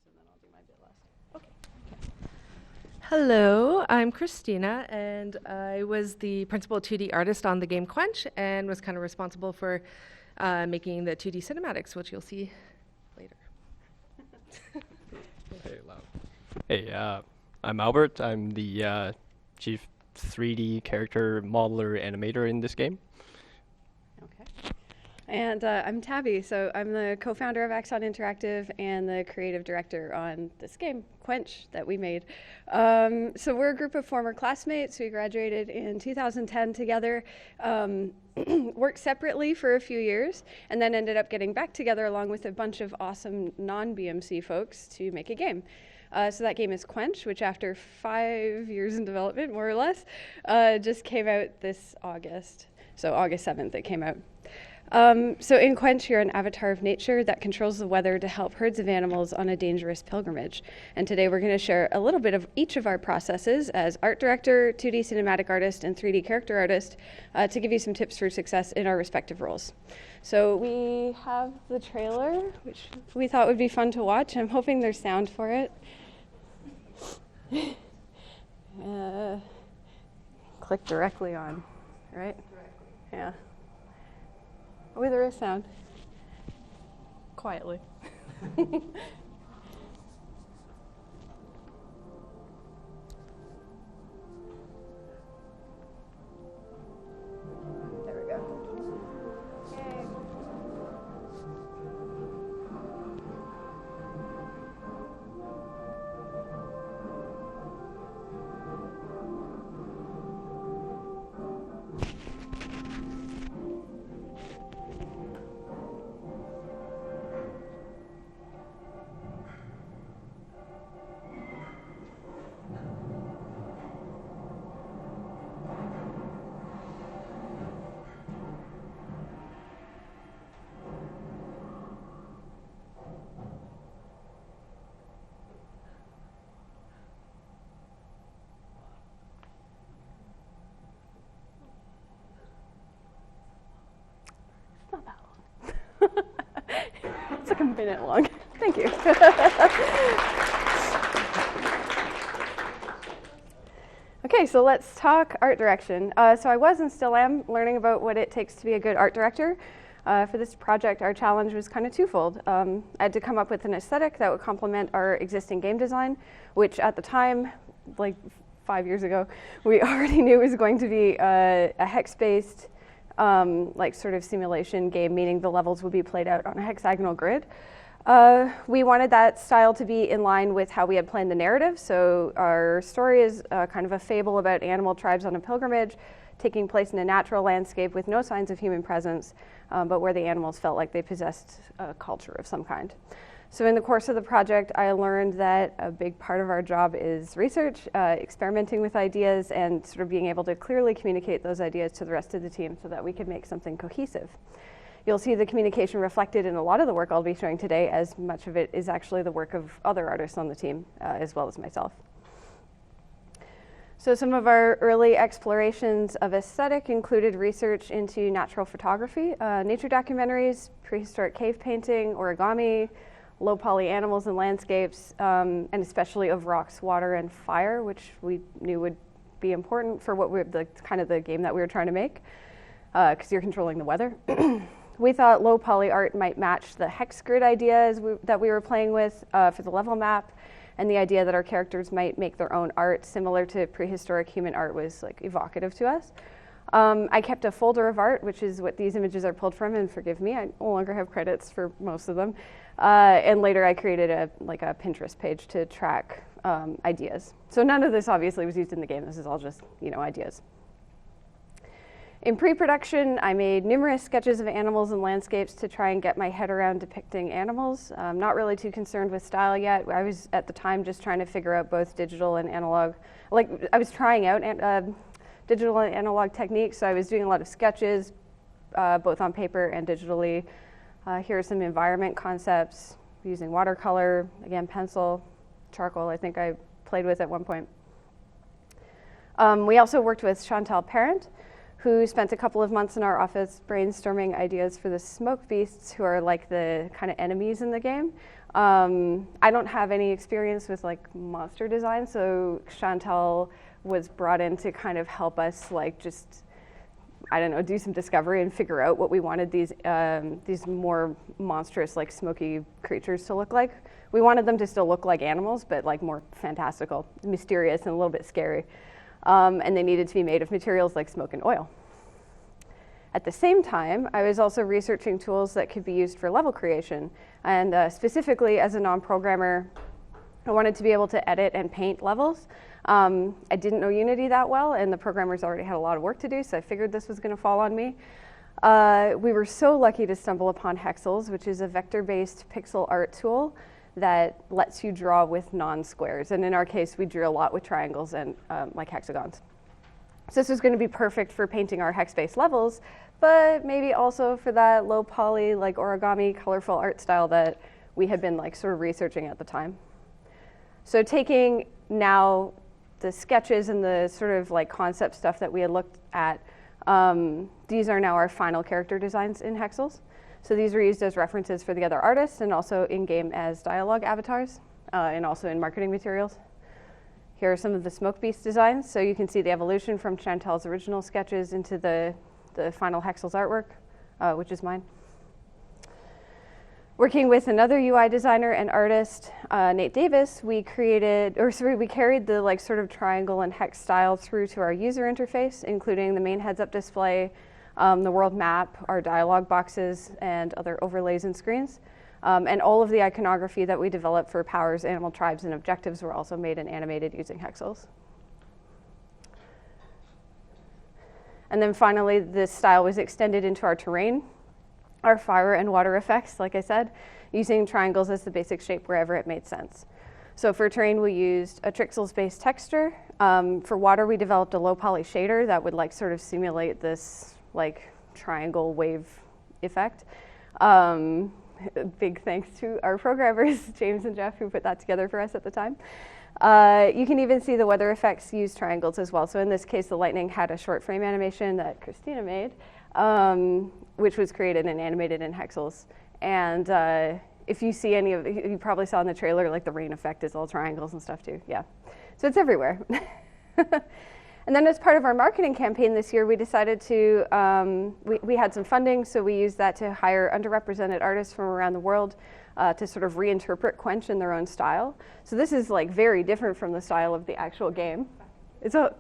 first, and then I'll do my bit last. Okay. Hello, I'm Kristina, and I was the principal 2D artist on the game Quench, and was kind of responsible for making the 2D cinematics, which you'll see later. Hey, loud. Hey, I'm Albert. I'm the chief 3D character modeler animator in this game. Okay. And I'm Tabby, so I'm the co-founder of Axon Interactive and the creative director on this game, Quench, that we made. So we're a group of former classmates. We graduated in 2010 together, worked separately for a few years, and then ended up getting back together along with a bunch of awesome non-BMC folks to make a game. So that game is Quench, which after 5 years in development, more or less, just came out this August. So August 7th it came out. So in Quench, you're an avatar of nature that controls the weather to help herds of animals on a dangerous pilgrimage. And today we're going to share a little bit of each of our processes as art director, 2D cinematic artist, and 3D character artist to give you some tips for success in our respective roles. So we have the trailer, which we thought would be fun to watch. I'm hoping there's sound for it. Click directly on, right? Yeah. Oh, there is sound. Quietly. There we go. Yay. It's like a minute long. Thank you. Okay, so let's talk art direction. So I was and still am learning about what it takes to be a good art director. For this project, our challenge was kind of twofold. I had to come up with an aesthetic that would complement our existing game design, which at the time, like 5 years ago, we already knew was going to be a hex-based like sort of simulation game, meaning the levels would be played out on a hexagonal grid. We wanted that style to be in line with how we had planned the narrative. So our story is kind of a fable about animal tribes on a pilgrimage, taking place in a natural landscape with no signs of human presence, but where the animals felt like they possessed a culture of some kind. So in the course of the project, I learned that a big part of our job is research, experimenting with ideas, and sort of being able to clearly communicate those ideas to the rest of the team so that we could make something cohesive. You'll see the communication reflected in a lot of the work I'll be showing today, as much of it is actually the work of other artists on the team, as well as myself. So some of our early explorations of aesthetic included research into natural photography, nature documentaries, prehistoric cave painting, origami, low poly animals and landscapes, and especially of rocks, water, and fire, which we knew would be important for what we're kind of the game that we were trying to make, because you're controlling the weather. We thought low poly art might match the hex grid ideas that we were playing with for the level map, and the idea that our characters might make their own art similar to prehistoric human art was like evocative to us. I kept a folder of art, which is what these images are pulled from, and forgive me, I no longer have credits for most of them. And later I created a Pinterest page to track ideas. So none of this obviously was used in the game. This is all just, ideas. In pre-production, I made numerous sketches of animals and landscapes to try and get my head around depicting animals. I'm not really too concerned with style yet. I was at the time just trying to figure out both digital and analog. I was trying out digital and analog techniques, so I was doing a lot of sketches, both on paper and digitally. Here are some environment concepts using watercolor, again, pencil, charcoal, I think I played with at one point. We also worked with Chantal, who spent a couple of months in our office brainstorming ideas for the Smokebeasts, who are like the kind of enemies in the game. I don't have any experience with like monster design, so Chantal was brought in to kind of help us like just, I don't know, do some discovery and figure out what we wanted these more monstrous, like smoky creatures to look like. We wanted them to still look like animals, but like more fantastical, mysterious, and a little bit scary. And they needed to be made of materials like smoke and oil. At the same time, I was also researching tools that could be used for level creation. And specifically, as a non-programmer, I wanted to be able to edit and paint levels. I didn't know Unity that well, and the programmers already had a lot of work to do, so I figured this was going to fall on me. We were so lucky to stumble upon Hexels, which is a vector-based pixel art tool that lets you draw with non-squares. And in our case, we drew a lot with triangles and like hexagons. So this was going to be perfect for painting our hex-based levels, but maybe also for that low poly, like origami, colorful art style that we had been like sort of researching at the time. So taking now the sketches and the sort of like concept stuff that we had looked at, these are now our final character designs in Hexels. So these were used as references for the other artists and also in-game as dialogue avatars and also in marketing materials. Here are some of the Smokebeast designs. So you can see the evolution from Chantal's original sketches into the final Hexels artwork, which is mine. Working with another UI designer and artist, Nate Davis, we carried the like sort of triangle and hex style through to our user interface, including the main heads-up display, the world map, our dialog boxes, and other overlays and screens. And all of the iconography that we developed for powers, animal tribes, and objectives were also made and animated using Hexels. And then finally, this style was extended into our terrain, our fire and water effects, like I said, using triangles as the basic shape wherever it made sense. So for terrain, we used a Trixels-based texture. For water, we developed a low poly shader that would like sort of simulate this like triangle wave effect. Big thanks to our programmers, James and Jeff, who put that together for us at the time. You can even see the weather effects use triangles as well. So in this case, the lightning had a short frame animation that Kristina made, which was created and animated in Hexels. And if you see any of, you probably saw in the trailer, like the rain effect is all triangles and stuff too. Yeah, so it's everywhere. And then as part of our marketing campaign this year, we decided to, we had some funding, so we used that to hire underrepresented artists from around the world to sort of reinterpret Quench in their own style. So this is like very different from the style of the actual game. It's all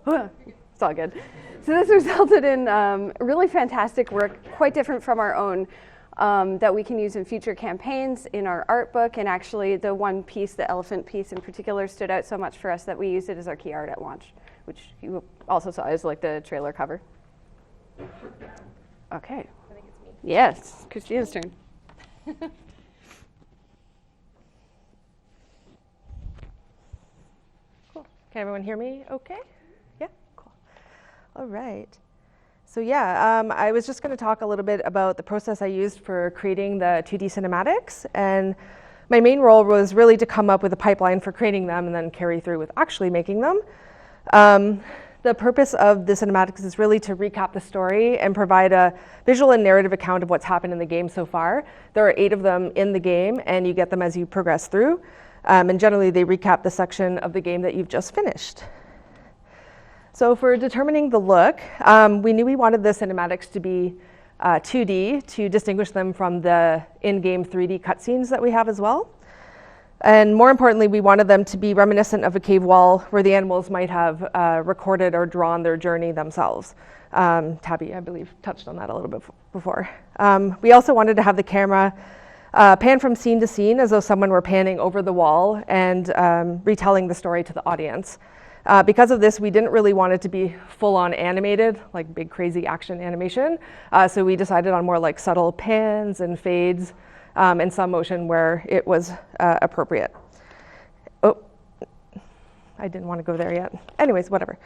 good. So this resulted in really fantastic work, quite different from our own, that we can use in future campaigns, in our art book, and actually the one piece, the elephant piece in particular, stood out so much for us that we used it as our key art at launch, which you also saw as like the trailer cover. Okay. I think it's me. Yes, Kristina's turn. Cool. Can everyone hear me okay? Yeah, cool. All right. So yeah, I was just going to talk a little bit about the process I used for creating the 2D cinematics. And my main role was really to come up with a pipeline for creating them and then carry through with actually making them. The purpose of the cinematics is really to recap the story and provide a visual and narrative account of what's happened in the game so far. There are 8 of them in the game, and you get them as you progress through. And generally, they recap the section of the game that you've just finished. So for determining the look, we knew we wanted the cinematics to be 2D to distinguish them from the in-game 3D cutscenes that we have as well. And more importantly, we wanted them to be reminiscent of a cave wall where the animals might have recorded or drawn their journey themselves. Tabby, I believe, touched on that a little bit before. We also wanted to have the camera pan from scene to scene as though someone were panning over the wall and retelling the story to the audience. Because of this, we didn't really want it to be full-on animated, like big crazy action animation. So we decided on more like subtle pans and fades and some motion where it was appropriate. Oh, I didn't want to go there yet. Anyways, whatever.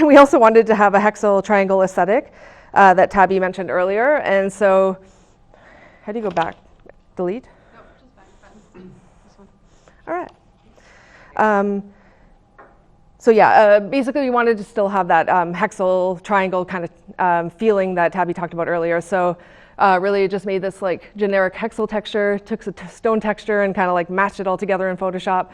We also wanted to have a hexel triangle aesthetic that Tabby mentioned earlier. And so, how do you go back? Delete? No, just back button. This one. All right. So yeah, basically we wanted to still have that hexal triangle kind of feeling that Tabby talked about earlier. So really just made this like generic hexal texture, took the stone texture and kind of like matched it all together in Photoshop.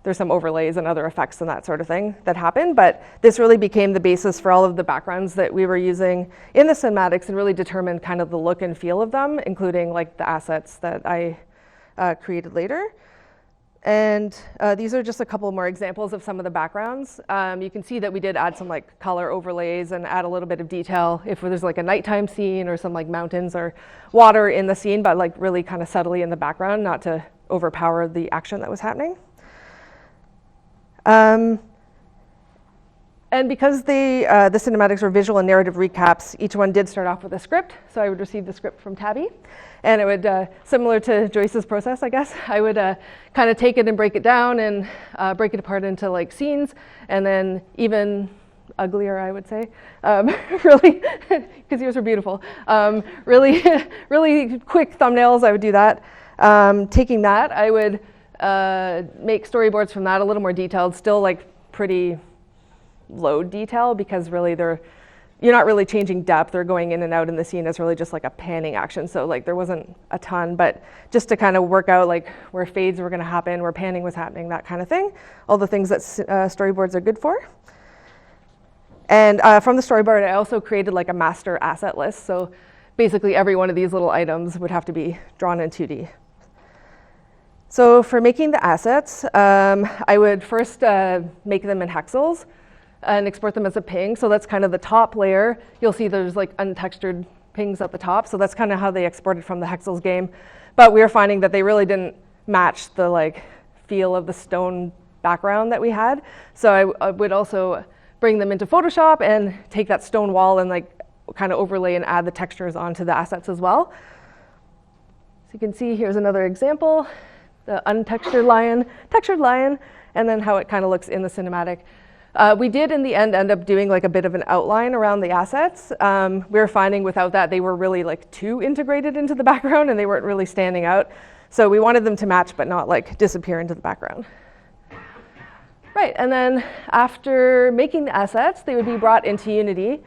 There's some overlays and other effects and that sort of thing that happened, but this really became the basis for all of the backgrounds that we were using in the cinematics and really determined kind of the look and feel of them, including like the assets that I created later. And these are just a couple more examples of some of the backgrounds. You can see that we did add some like color overlays and add a little bit of detail if there's like a nighttime scene or some like mountains or water in the scene, but like really kind of subtly in the background, not to overpower the action that was happening. And because the cinematics were visual and narrative recaps, each one did start off with a script. So I would receive the script from Tabby. And it would, similar to Joyce's process, I guess, I would kind of take it and break it down and break it apart into like scenes. And then even uglier, I would say, really, because yours are beautiful, really, really quick thumbnails, I would do that. Taking that, I would make storyboards from that, a little more detailed, still like pretty low detail because really you're not really changing depth or going in and out in the scene. It's really just like a panning action. So like there wasn't a ton, but just to kind of work out like where fades were going to happen, where panning was happening, that kind of thing. All the things that storyboards are good for. And from the storyboard, I also created like a master asset list. So basically every one of these little items would have to be drawn in 2D. So for making the assets, I would first make them in hexels and export them as a ping. So that's kind of the top layer. You'll see there's like untextured pings at the top. So that's kind of how they exported from the hexels game. But we were finding that they really didn't match the like feel of the stone background that we had. So I would also bring them into Photoshop and take that stone wall and like kind of overlay and add the textures onto the assets as well. So you can see here's another example, the untextured lion, textured lion, and then how it kind of looks in the cinematic. We did in the end up doing like a bit of an outline around the assets. We were finding without that they were really like too integrated into the background and they weren't really standing out. So we wanted them to match but not like disappear into the background. Right, and then after making the assets, they would be brought into Unity.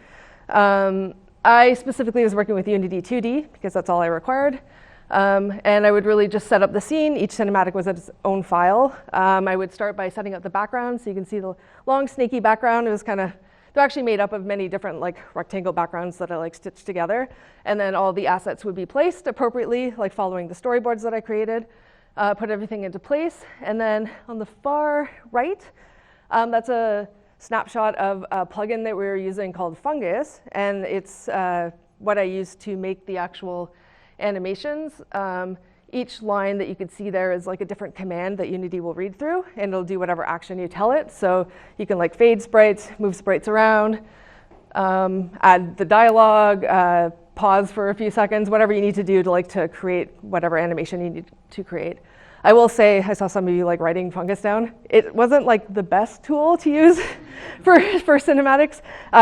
I specifically was working with Unity 2D because that's all I required. And I would really just set up the scene. Each cinematic was its own file. I would start by setting up the background. So you can see the long snaky background. It was kind of, they're actually made up of many different like rectangle backgrounds that I like stitched together. And then all the assets would be placed appropriately, like following the storyboards that I created. Put everything into place. And then on the far right, that's a snapshot of a plugin that we were using called Fungus. And it's what I used to make the actual animations. Each line that you can see there is like a different command that Unity will read through, and it'll do whatever action you tell it. So you can like fade sprites, move sprites around, add the dialogue, pause for a few seconds, whatever you need to do to create whatever animation you need to create. I will say, I saw some of you like writing Fungus down. It wasn't like the best tool to use for cinematics.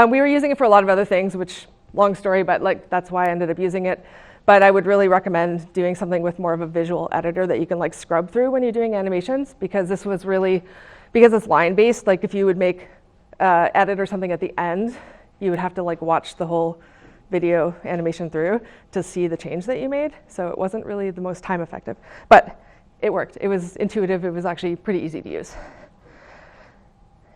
We were using it for a lot of other things, which long story, but like that's why I ended up using it. But I would really recommend doing something with more of a visual editor that you can like scrub through when you're doing animations, because this was really, because it's line based, like if you would make edit or something at the end, you would have to like watch the whole video animation through to see the change that you made. So it wasn't really the most time effective, but it worked. It was intuitive. It was actually pretty easy to use.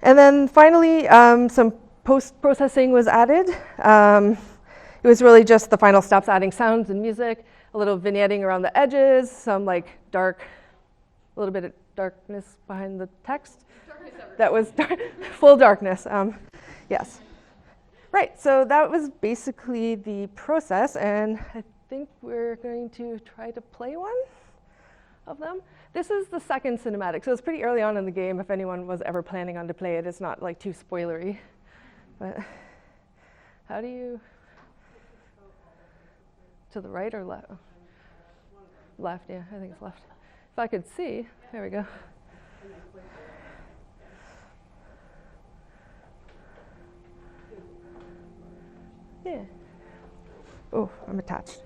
And then finally, some post-processing was added. It was really just the final steps, adding sounds and music, a little vignetting around the edges, some like dark, a little bit of darkness behind the text. That was full darkness, yes. Right, so that was basically the process, and I think we're going to try to play one of them. This is the second cinematic, so it's pretty early on in the game. If anyone was ever planning on to play it, it's not like too spoilery. But how do you, to the right or left? Left, yeah, I think it's left. If I could see, there we go. Yeah. Oh, I'm attached.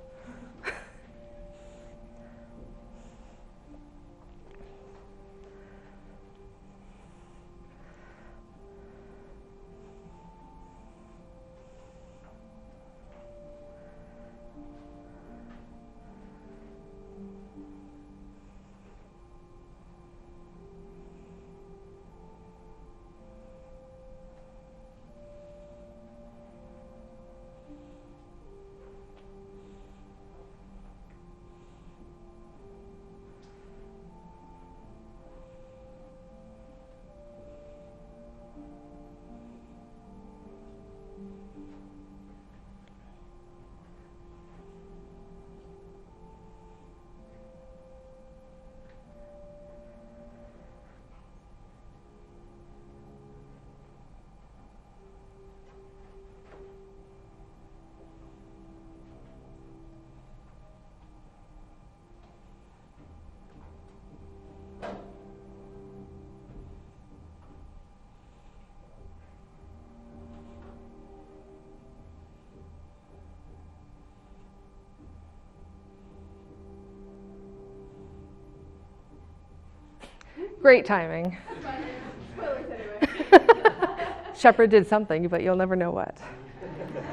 Great timing. Spoilers anyway. Shepard did something, but you'll never know what.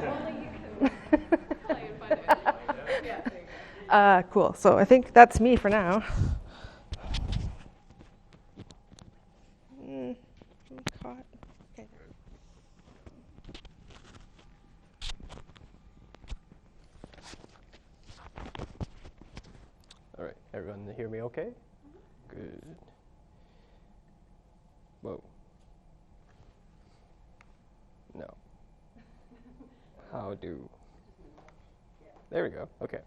Only you can play and find out. Yeah, there you go. Cool. So I think that's me for now. I'm caught. Okay. All right, everyone hear me okay? Good. Whoa. No. How do? There we go. Okay.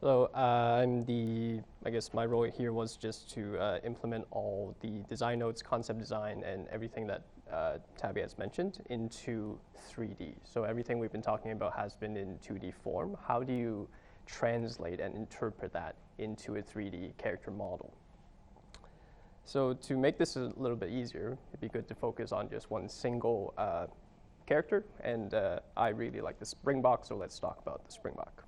So I guess my role here was just to implement all the design notes, concept design, and everything that Tabby has mentioned into 3D. So everything we've been talking about has been in 2D form. How do you translate and interpret that into a 3D character model? So to make this a little bit easier, it'd be good to focus on just one single character, and I really like the springbok, so let's talk about the springbok.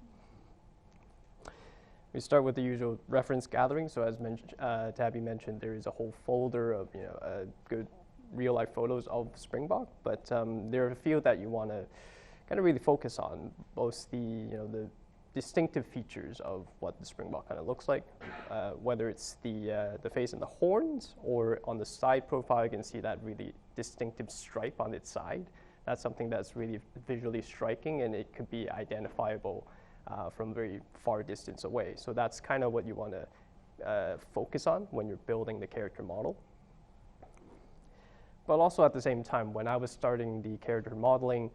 We start with the usual reference gathering. So as Tabby mentioned, there is a whole folder of good real-life photos of springbok, but there are a few that you want to kind of really focus on, both the distinctive features of what the springbok kind of looks like, whether it's the face and the horns, or on the side profile you can see that really distinctive stripe on its side. That's something that's really visually striking, and it could be identifiable from very far distance away. So that's kind of what you want to focus on when you're building the character model. But also at the same time, when I was starting the character modeling,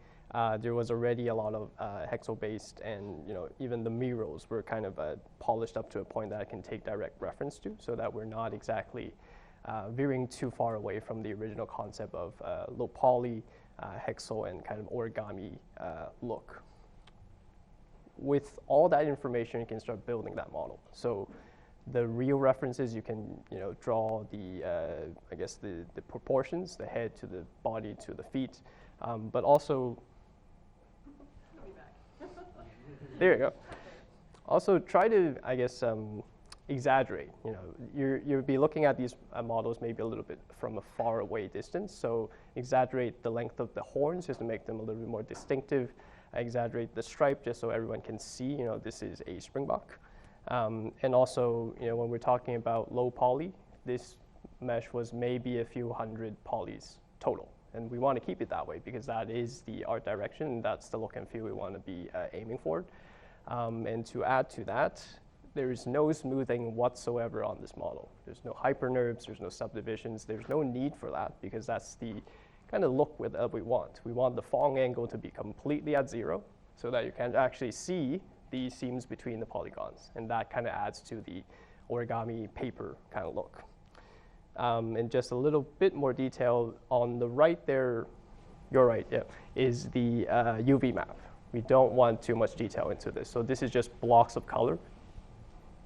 there was already a lot of hexel-based, and even the mirrors were kind of polished up to a point that I can take direct reference to, so that we're not exactly veering too far away from the original concept of low poly, hexel, and kind of origami look. With all that information, you can start building that model. So the real references, you can draw the I guess the proportions, the head to the body to the feet, but also there you go. Also try to, I guess, exaggerate. You'll be looking at these models maybe a little bit from a far away distance, so exaggerate the length of the horns just to make them a little bit more distinctive. Exaggerate the stripe just so everyone can see, this is a springbok. And also, when we're talking about low poly, this mesh was maybe a few hundred polys total. And we want to keep it that way because that is the art direction, and that's the look and feel we want to be aiming for. And to add to that, there is no smoothing whatsoever on this model. There's no hypernerves, there's no subdivisions, there's no need for that because that's the kind of look that we want. We want the Fung angle to be completely at 0 so that you can actually see the seams between the polygons, and that kind of adds to the origami paper kind of look. And just a little bit more detail on the right there, your right, yeah, is the UV map. We don't want too much detail into this. So this is just blocks of color.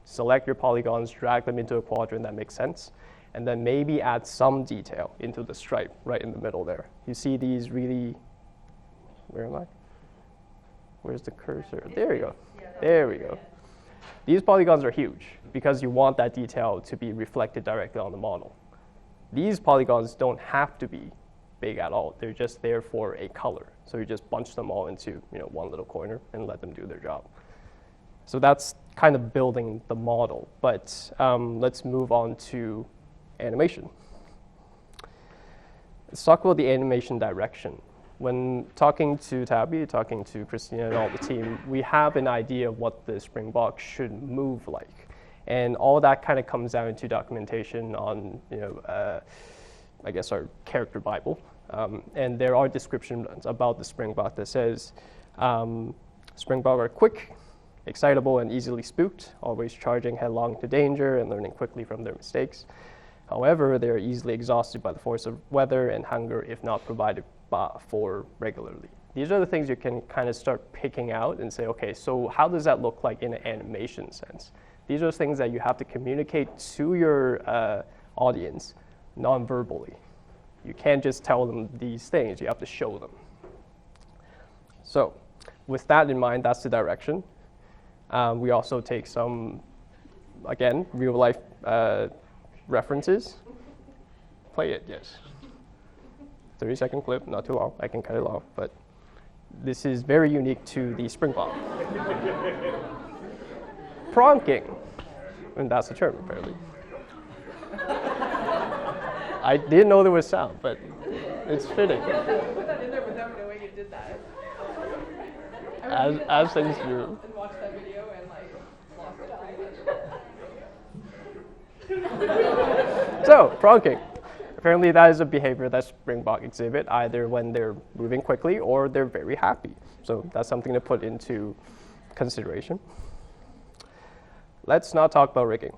Select your polygons, drag them into a quadrant that makes sense, and then maybe add some detail into the stripe right in the middle there. You see these really, where am I? Where's the cursor? There you go. There we go. These polygons are huge because you want that detail to be reflected directly on the model. These polygons don't have to be big at all. They're just there for a color. So you just bunch them all into one little corner and let them do their job. So that's kind of building the model. But let's move on to animation. Let's talk about the animation direction. When talking to Tabby, talking to Kristina and all the team, we have an idea of what the springbok should move like. And all that kind of comes down to documentation on, I guess our character Bible. And there are descriptions about the springbok that says, springbok are quick, excitable, and easily spooked, always charging headlong to danger and learning quickly from their mistakes. However, they are easily exhausted by the force of weather and hunger if not provided for regularly. These are the things you can kind of start picking out and say, okay, so how does that look like in an animation sense? These are things that you have to communicate to your audience non-verbally. You can't just tell them these things, you have to show them. So with that in mind, that's the direction. We also take some, again, real life references. play it, yes. 30-second clip, not too long. I can cut it off, but this is very unique to the springbok. Pronking, and that's the term apparently. I didn't know there was sound, but it's fitting. Put that in there without knowing you did that. As things do. And watch that video and lost it. So, pronking. Apparently that is a behavior that springbok exhibit either when they're moving quickly or they're very happy. So that's something to put into consideration. Let's not talk about rigging.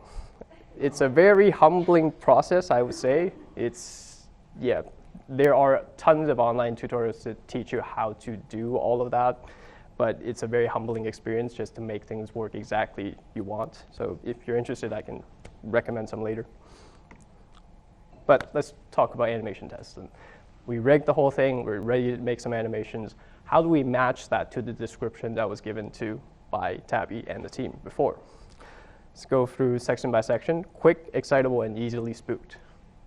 It's a very humbling process, I would say. There are tons of online tutorials to teach you how to do all of that, but it's a very humbling experience just to make things work exactly you want. So if you're interested, I can recommend some later. But let's talk about animation tests. And we rigged the whole thing, we're ready to make some animations. How do we match that to the description that was given to by Tabby and the team before? Let's go through section by section. Quick, excitable, and easily spooked.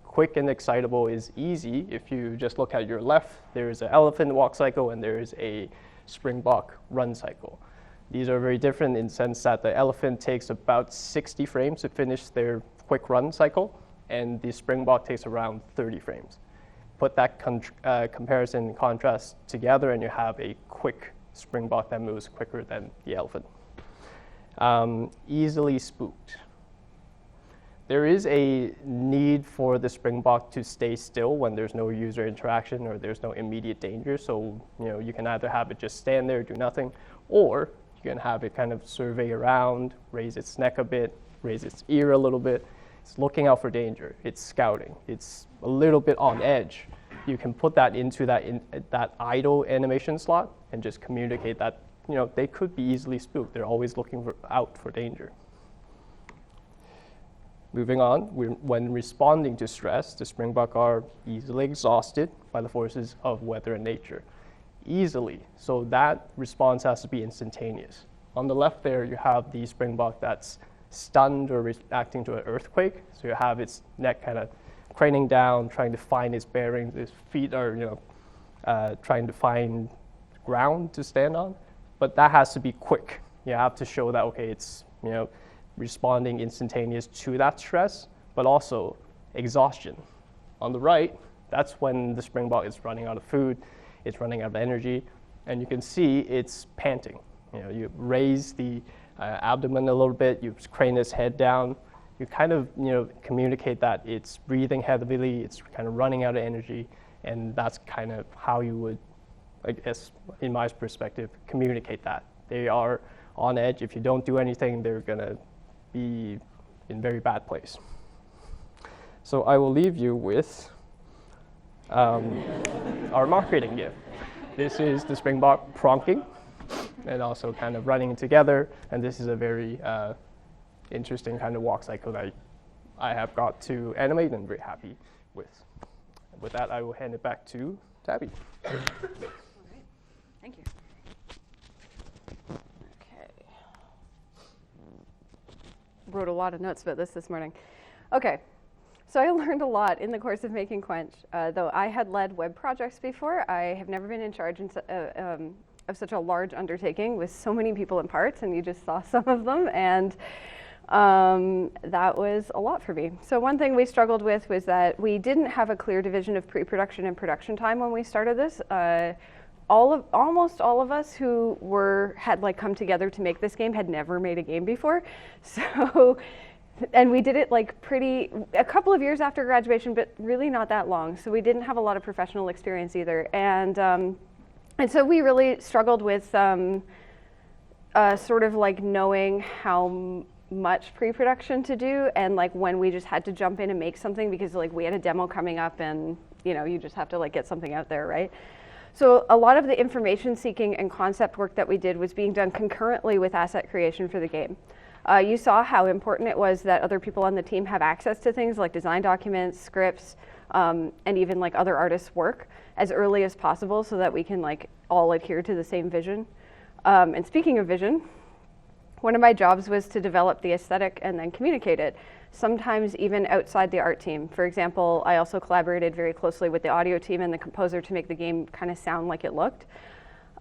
Quick and excitable is easy. If you just look at your left, there is an elephant walk cycle and there is a springbok run cycle. These are very different in the sense that the elephant takes about 60 frames to finish their quick run cycle, and the springbok takes around 30 frames. Put that comparison and contrast together and you have a quick springbok that moves quicker than the elephant. Easily spooked. There is a need for the springbok to stay still when there's no user interaction or there's no immediate danger. So you can either have it just stand there, do nothing, or you can have it kind of survey around, raise its neck a bit, raise its ear a little bit. It's looking out for danger. It's scouting. It's a little bit on edge. You can put that into that idle animation slot and just communicate that they could be easily spooked. They're always looking out for danger. Moving on, when responding to stress, the springbok are easily exhausted by the forces of weather and nature. Easily, so that response has to be instantaneous. On the left there, you have the springbok that's stunned or reacting to an earthquake. So you have its neck kind of craning down, trying to find its bearings. Its feet are, trying to find ground to stand on. But that has to be quick. You have to show that, okay, it's, responding instantaneous to that stress, but also exhaustion. On the right, that's when the springbok is running out of food, it's running out of energy, and you can see it's panting. You raise the abdomen a little bit, you crane its head down, you kind of communicate that it's breathing heavily, it's kind of running out of energy, and that's kind of how you would, I guess, in my perspective, communicate that. They are on edge. If you don't do anything, they're gonna be in very bad place. So I will leave you with our marketing gift. This is the springbok pronking and also kind of running together, and this is a very interesting kind of walk cycle that I have got to animate and very happy with. With that, I will hand it back to Tabby. All right. Thank you. Wrote a lot of notes about this morning. Okay, so I learned a lot in the course of making Quench. Though I had led web projects before, I have never been in charge of such a large undertaking with so many people and parts, and you just saw some of them, and that was a lot for me. So one thing we struggled with was that we didn't have a clear division of pre-production and production time when we started this. Almost all of us who had come together to make this game had never made a game before. So, and we did it a couple of years after graduation, but really not that long. So we didn't have a lot of professional experience either. And so we really struggled with sort of knowing how much pre-production to do and when we just had to jump in and make something because we had a demo coming up and you just have to get something out there, right? So a lot of the information seeking and concept work that we did was being done concurrently with asset creation for the game. You saw how important it was that other people on the team have access to things like design documents, scripts, and even other artists' work as early as possible so that we can all adhere to the same vision. And speaking of vision, one of my jobs was to develop the aesthetic and then communicate it, sometimes even outside the art team. For example, I also collaborated very closely with the audio team and the composer to make the game kind of sound like it looked.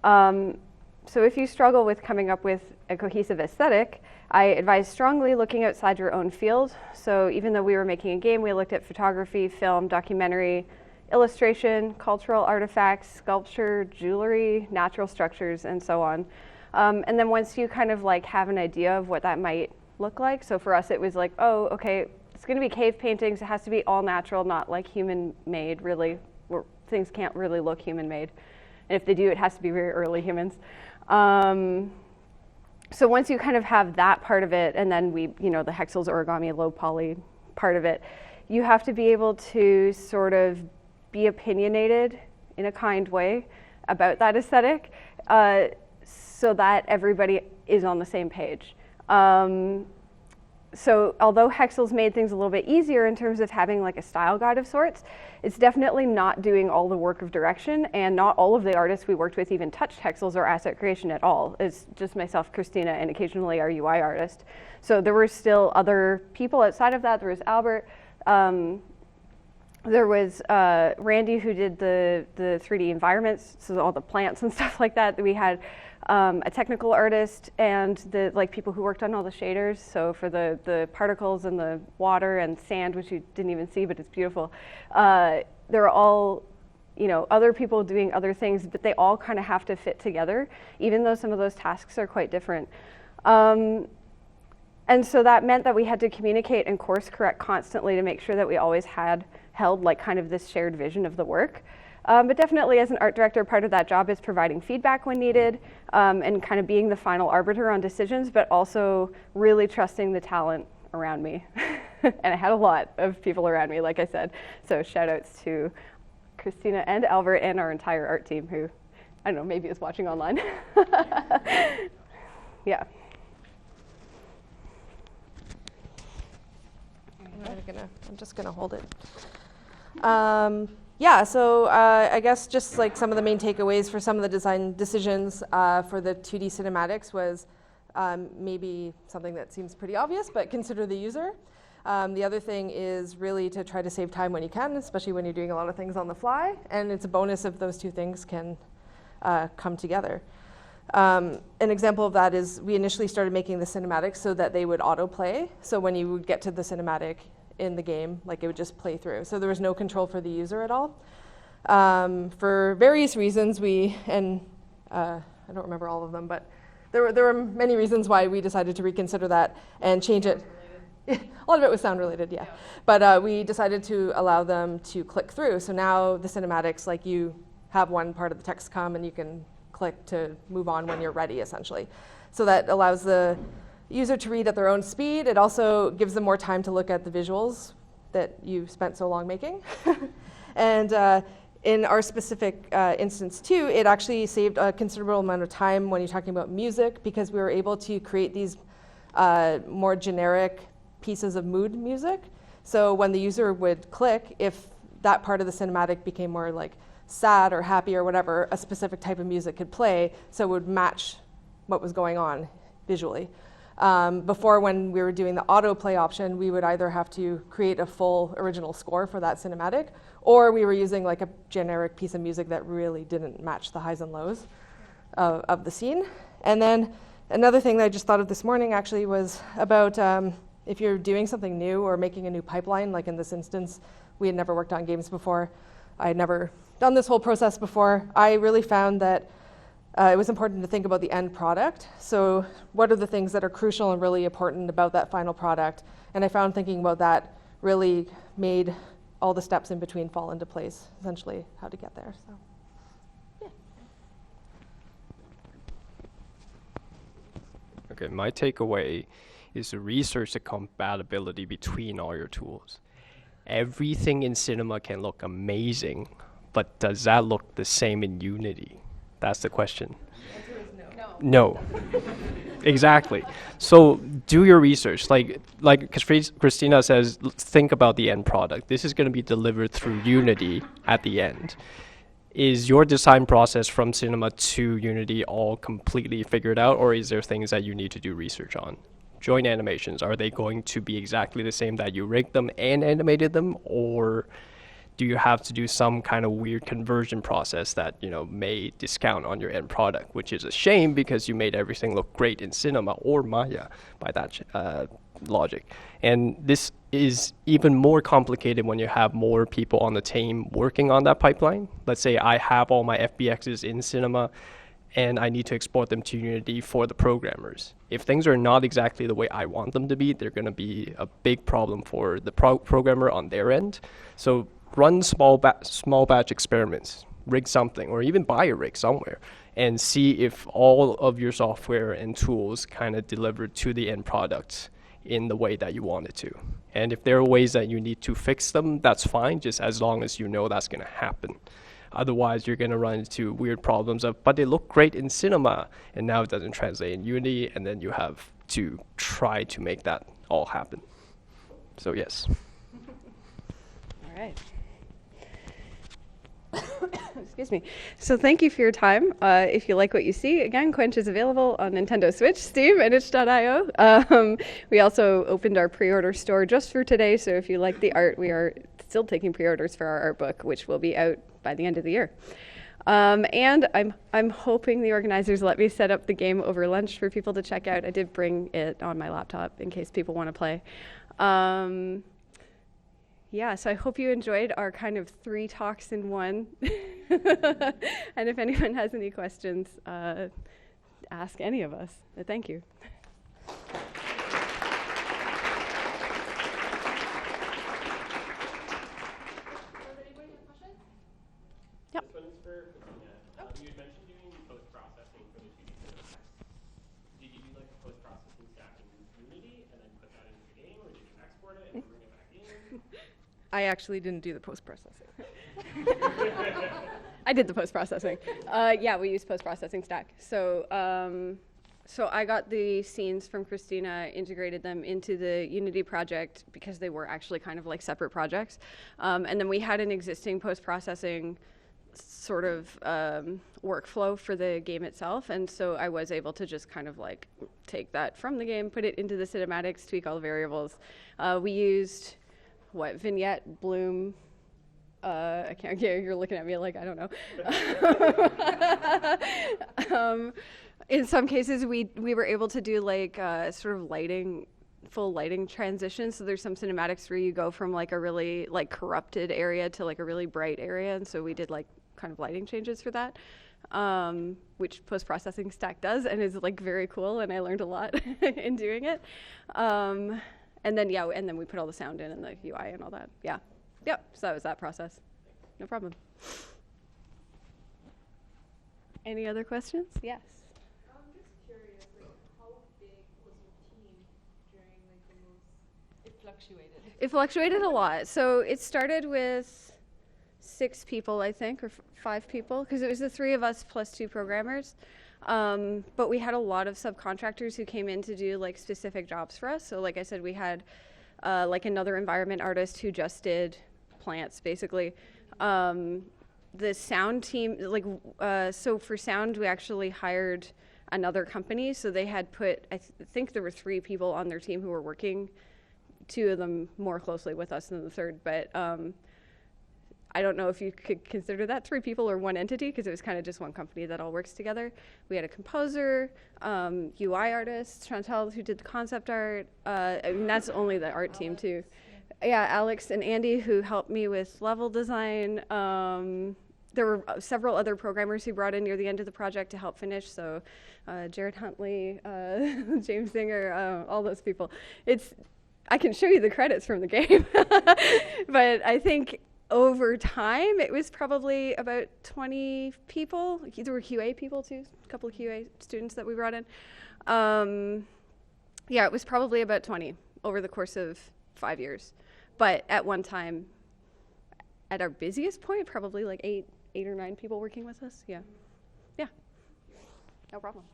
So if you struggle with coming up with a cohesive aesthetic, I advise strongly looking outside your own field. So even though we were making a game, we looked at photography, film, documentary, illustration, cultural artifacts, sculpture, jewelry, natural structures, and so on. And then once you kind of like have an idea of what that might look like, so for us it was like, oh, okay, it's gonna be cave paintings, it has to be all natural, not like human-made, really, where things can't really look human-made. And if they do, it has to be very early humans. So once you kind of have that part of it, and then we, you know, the Hexel's origami, low poly part of it, you have to be able to sort of be opinionated in a kind way about that aesthetic, so that everybody is on the same page. So although Hexel's made things a little bit easier in terms of having like a style guide of sorts, it's definitely not doing all the work of direction, and not all of the artists we worked with even touched Hexel's or asset creation at all. It's just myself, Kristina, and occasionally our UI artist. So there were still other people outside of that. There was Albert. There was Randy, who did the 3D environments, so all the plants and stuff like that. We had a technical artist and the people who worked on all the shaders. So for the particles and the water and sand, which you didn't even see, but it's beautiful. There are all, you know, other people doing other things, but they all kind of have to fit together, even though some of those tasks are quite different. And so that meant that we had to communicate and course correct constantly to make sure that we always held like kind of this shared vision of the work. But definitely as an art director, part of that job is providing feedback when needed, and kind of being the final arbiter on decisions, but also really trusting the talent around me. And I had a lot of people around me, like I said. So shout outs to Kristina and Albert and our entire art team, who, I don't know, maybe is watching online. Yeah. I'm just gonna hold it. Yeah, so I guess just like some of the main takeaways for some of the design decisions for the 2D cinematics was maybe something that seems pretty obvious, but consider the user. The other thing is really to try to save time when you can, especially when you're doing a lot of things on the fly, and it's a bonus if those two things can come together. An example of that is we initially started making the cinematics so that they would autoplay. So when you would get to the cinematic in the game, like it would just play through. So there was no control for the user at all. For various reasons, I don't remember all of them, but there were many reasons why we decided to reconsider that and change it. A lot of it was sound related, yeah. But we decided to allow them to click through. So now the cinematics, like you have one part of the text come and you can click to move on when you're ready, essentially. So that allows the user to read at their own speed. It also gives them more time to look at the visuals that you spent so long making. And in our specific instance too, it actually saved a considerable amount of time when you're talking about music, because we were able to create these more generic pieces of mood music. So when the user would click, if that part of the cinematic became more like sad or happy or whatever, a specific type of music could play, so it would match what was going on visually. Before, when we were doing the autoplay option, we would either have to create a full original score for that cinematic, or we were using like a generic piece of music that really didn't match the highs and lows of the scene. And then another thing that I just thought of this morning actually was about if you're doing something new or making a new pipeline, like in this instance, we had never worked on games before. I had never done this whole process before. I really found that it was important to think about the end product. So what are the things that are crucial and really important about that final product? And I found thinking about that really made all the steps in between fall into place, essentially how to get there. So, yeah. Okay, my takeaway is to research the compatibility between all your tools. Everything in cinema can look amazing, but does that look the same in Unity? That's the question. No. Exactly. So do your research. Like Kristina says, think about the end product. This is going to be delivered through Unity at the end. is your design process from Cinema to Unity all completely figured out, or is there things that you need to do research on? Joint animations, are they going to be exactly the same that you rigged them and animated them, or do you have to do some kind of weird conversion process that, you know, may discount on your end product, which is a shame because you made everything look great in Cinema or Maya by that logic. And this is even more complicated when you have more people on the team working on that pipeline. Let's say I have all my FBXs in Cinema and I need to export them to Unity for the programmers. If things are not exactly the way I want them to be, they're going to be a big problem for the programmer on their end. So run small batch experiments, rig something, or even buy a rig somewhere, and see if all of your software and tools kind of deliver to the end product in the way that you want it to. And if there are ways that you need to fix them, that's fine, just as long as you know that's going to happen. Otherwise, you're going to run into weird problems of, but they look great in Cinema, and now it doesn't translate in Unity, and then you have to try to make that all happen. So yes. All right. Excuse me. So thank you for your time. If you like what you see, again, Quench is available on Nintendo Switch, Steam, and itch.io. We also opened our pre-order store just for today, so if you like the art, we are still taking pre-orders for our art book, which will be out by the end of the year. And I'm hoping the organizers let me set up the game over lunch for people to check out. I did bring it on my laptop in case people want to play. Yeah, so I hope you enjoyed our kind of 3 talks in one. And if anyone has any questions, ask any of us. Thank you. Yep. This one's for Kristina. You had mentioned doing post-processing for the 2D cinematics. Did you do like a post-processing stack in Unity and then put that into the game, or did you export it and bring it back in? I actually didn't do the post-processing. I did the post-processing. Yeah, we use post-processing stack. So I got the scenes from Kristina, integrated them into the Unity project because they were actually kind of like separate projects. And then we had an existing post-processing sort of workflow for the game itself. And so I was able to just kind of like take that from the game, put it into the cinematics, tweak all the variables. We used Vignette, Bloom. I can't. You're looking at me like I don't know. In some cases, we were able to do like sort of full lighting transitions. So there's some cinematics where you go from like a really like corrupted area to like a really bright area, and so we did like kind of lighting changes for that, which post-processing stack does, and is like very cool. And I learned a lot in doing it. And then we put all the sound in and the UI and all that. Yeah. Yep. So that was that process. No problem. Any other questions? Yes. I'm just curious, like, how big was your team during like the most? It fluctuated. It fluctuated a lot. So it started with 6 people, I think, or 5 people, because it was the 3 of us plus 2 programmers. But we had a lot of subcontractors who came in to do like specific jobs for us. So like I said, we had like another environment artist who just did plants, basically. The sound team, like, so for sound, we actually hired another company. So they had put, I think there were 3 people on their team who were working, 2 of them more closely with us than the 3rd. But I don't know if you could consider that 3 people or one entity, because it was kind of just one company that all works together. We had a composer, UI artist, Chantal, who did the concept art. I mean, that's only the art team too. Yeah, Alex and Andy, who helped me with level design. There were several other programmers who brought in near the end of the project to help finish. So Jared Huntley, James Singer, all those people. I can show you the credits from the game, but I think over time, it was probably about 20 people. There were QA people too, a couple of QA students that we brought in. Yeah, it was probably about 20 over the course of 5 years. But at one time, at our busiest point, probably like 8 or 9 people working with us. Yeah. Yeah. No problem.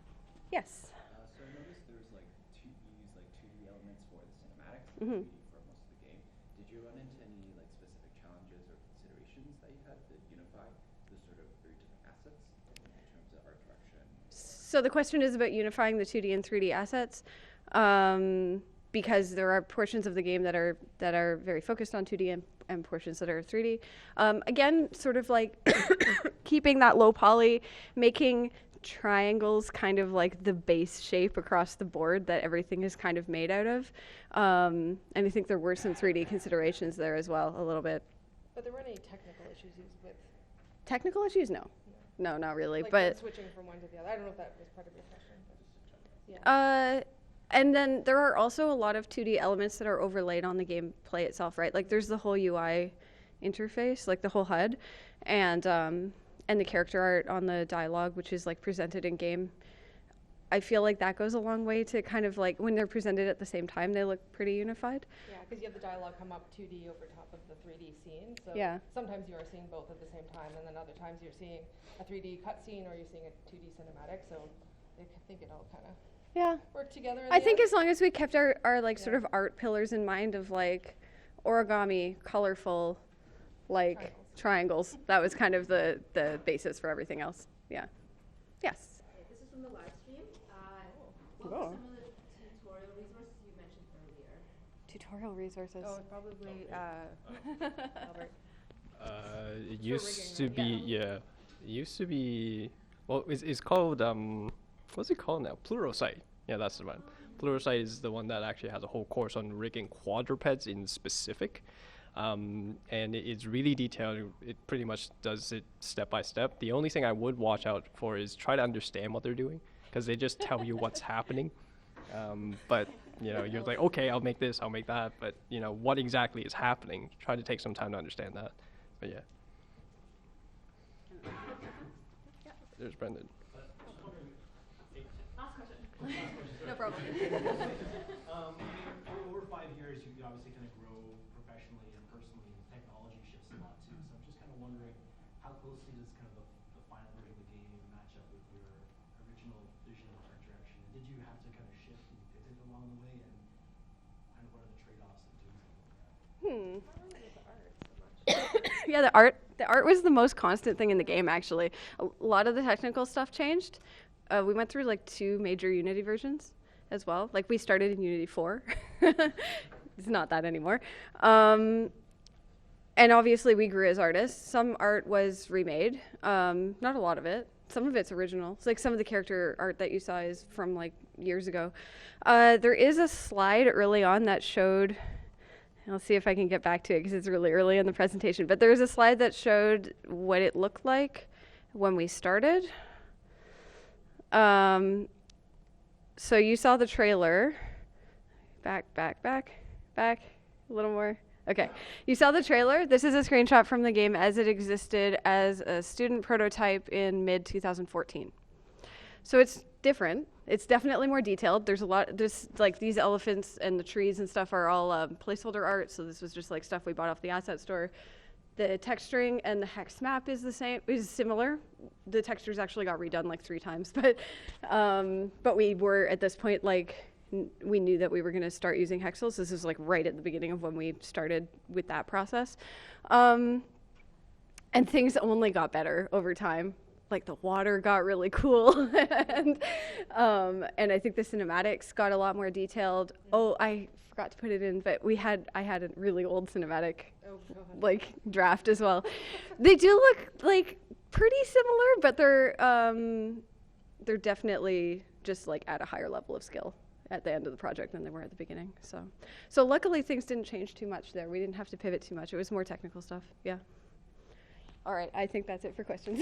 Yes. So I noticed there's like you use like 2D elements for the cinematics, Mm-hmm. for most of the game. Did you run into any like specific challenges or considerations that you had to unify the sort of very different assets in terms of art direction? So the question is about unifying the 2D and 3D assets, because there are portions of the game that are very focused on 2D and portions that are 3D. Again, sort of like keeping that low poly, making triangles kind of like the base shape across the board that everything is kind of made out of. And I think there were some 3D considerations there as well, a little bit. But there weren't any technical issues with Technical issues? No. No, not really. like But switching from one to the other. I don't know if that was part of your question. But yeah. and then there are also a lot of 2D elements that are overlaid on the gameplay itself, right? Like there's the whole UI interface, like the whole HUD, and the character art on the dialogue, which is like presented in game. I feel like that goes a long way to kind of like when they're presented at the same time, they look pretty unified. Yeah, because you have the dialogue come up 2D over top of the 3D scene. So Yeah. sometimes you are seeing both at the same time, and then other times you're seeing a 3D cutscene or you're seeing a 2D cinematic. So I think it all kind of Yeah. work together. In I the think end. as long as we kept our like sort Yeah. of art pillars in mind of like origami, colorful, like triangles, that was kind of the basis for everything else. Yeah. Yes. This is from the live stream. What Oh. were some of the tutorial resources you mentioned earlier? Tutorial resources. Oh, probably Albert. It used to be, yeah. It used to be, well, it's called, what's it called now? Pluralsight. Yeah, that's the one. Pluralsight is the one that actually has a whole course on rigging quadrupeds in specific. And it's really detailed. It pretty much does it step by step. The only thing I would watch out for is try to understand what they're doing, because they just tell you what's happening. But you know, you're like, okay, I'll make this, I'll make that, but you know, what exactly is happening? Try to take some time to understand that. But yeah. There's Brendan. No problem. Over 5 years, you obviously kind of grow professionally and personally, and technology shifts a lot too. So I'm just kind of wondering, how closely does kind of the final version of the game match up with your original vision of art direction? And did you have to kind of shift and pivot along the way, and kind of what are the trade-offs of doing something like that? Yeah, the art was the most constant thing in the game, actually. A lot of the technical stuff changed. We went through like 2 major Unity versions as well. Like we started in Unity 4. It's not that anymore. And obviously we grew as artists. Some art was remade, not a lot of it. Some of it's original. It's like some of the character art that you saw is from like years ago. There is a slide early on that showed, I'll see if I can get back to it because it's really early in the presentation, but there was a slide that showed what it looked like when we started. So you saw the trailer. Back, a little more. Okay, you saw the trailer. This is a screenshot from the game as it existed as a student prototype in mid-2014. So it's different. It's definitely more detailed. There's a lot, like these elephants and the trees and stuff are all placeholder art. So this was just like stuff we bought off the asset store. The texturing and the hex map is similar. The textures actually got redone like 3 times, but we were at this point like we knew that we were going to start using hexels. This is like right at the beginning of when we started with that process, and things only got better over time. Like the water got really cool, and I think the cinematics got a lot more detailed. Oh, I forgot to put it in, but I had a really old cinematic like draft as well. They do look like pretty similar, but they're definitely just like at a higher level of skill at the end of the project than they were at the beginning. So luckily things didn't change too much there. We didn't have to pivot too much. It was more technical stuff. Yeah. All right, I think that's it for questions.